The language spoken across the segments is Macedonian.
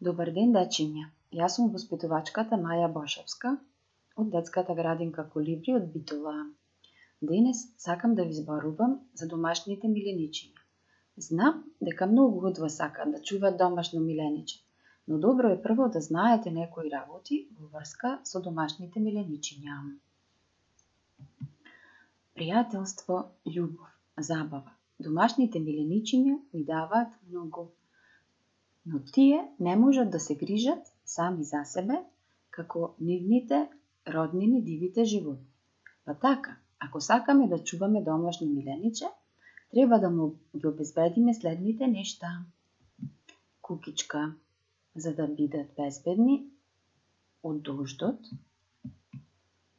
Добар ден, дечиња. Јас сум воспитувачката Маја Бошевска од детската градинка Колибри од Битола. Денес сакам да ви зборувам за домашните миленичиња. Знам дека многу од вас сакаат да чуваат домашно милениче, но добро е прво да знаете некои работи во врска со домашните миленичиња. Пријателство, љубов, забава. Домашните миленичиња ни даваат многу, но тие не можат да се грижат сами за себе како нивните роднини дивите животни. Па така, ако сакаме да чуваме домашно милениче, треба да му ги обезбедиме следните нешта. Кукичка, за да бидат безбедни од дождот,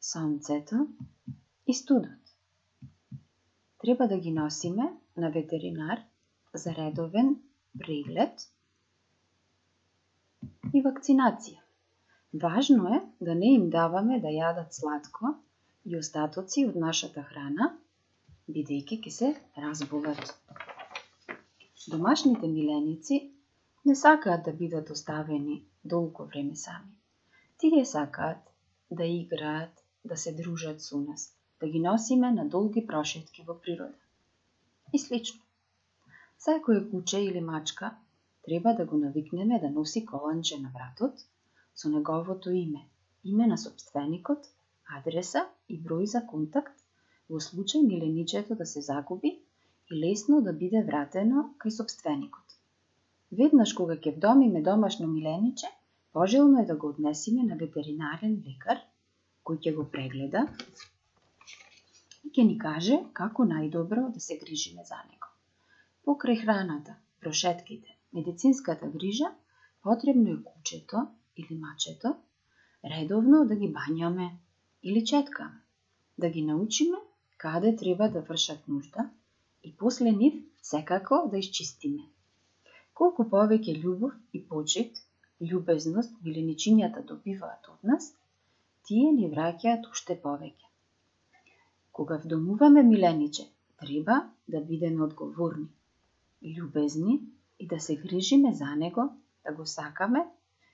сонцето и студот. Треба да ги носиме на ветеринар за редовен преглед и вакцинација. Важно е да не им даваме да јадат сладко и остатоци од нашата храна, бидејќи ќе се разболат. Домашните миленици не сакаат да бидат оставени долго време сами. Тие сакаат да играат, да се дружат со нас, да ги носиме на долги прошетки во природа. И слично. Секој куче или мачка треба да го навикнеме да носи коланче на вратот со неговото име, име на собственикот, адреса и број за контакт во случај миленичето да се загуби и лесно да биде вратено кај собственикот. Веднаш кога ќе вдомиме домашно милениче, пожелно е да го однесиме на ветеринарен лекар кој ќе го прегледа и ќе ни каже како најдобро да се грижиме за него. Покрај храната, прошетките, медицинската грижа, потребно е кучето или мачето редовно да ги бањаме или четкаме, да ги научиме каде треба да вршат нужда и после нив секако да изчистиме. Колку повеќе љубов и почит, љубезност миленичињата добиваат од нас, тие ни враќаат уште повеќе. Кога вдомуваме милениче, треба да бидеме одговорни, љубезни и да се грижиме за него, да го сакаме,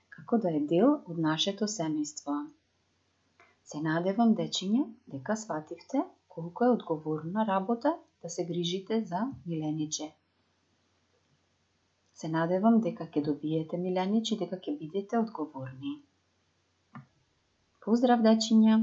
како да е дел од нашето семејство. Се надевам, дечиња, дека свативте колку е одговорна работа да се грижите за милениче. Се надевам дека ќе добиете милениче и дека ќе бидете одговорни. Поздрав, дечиња!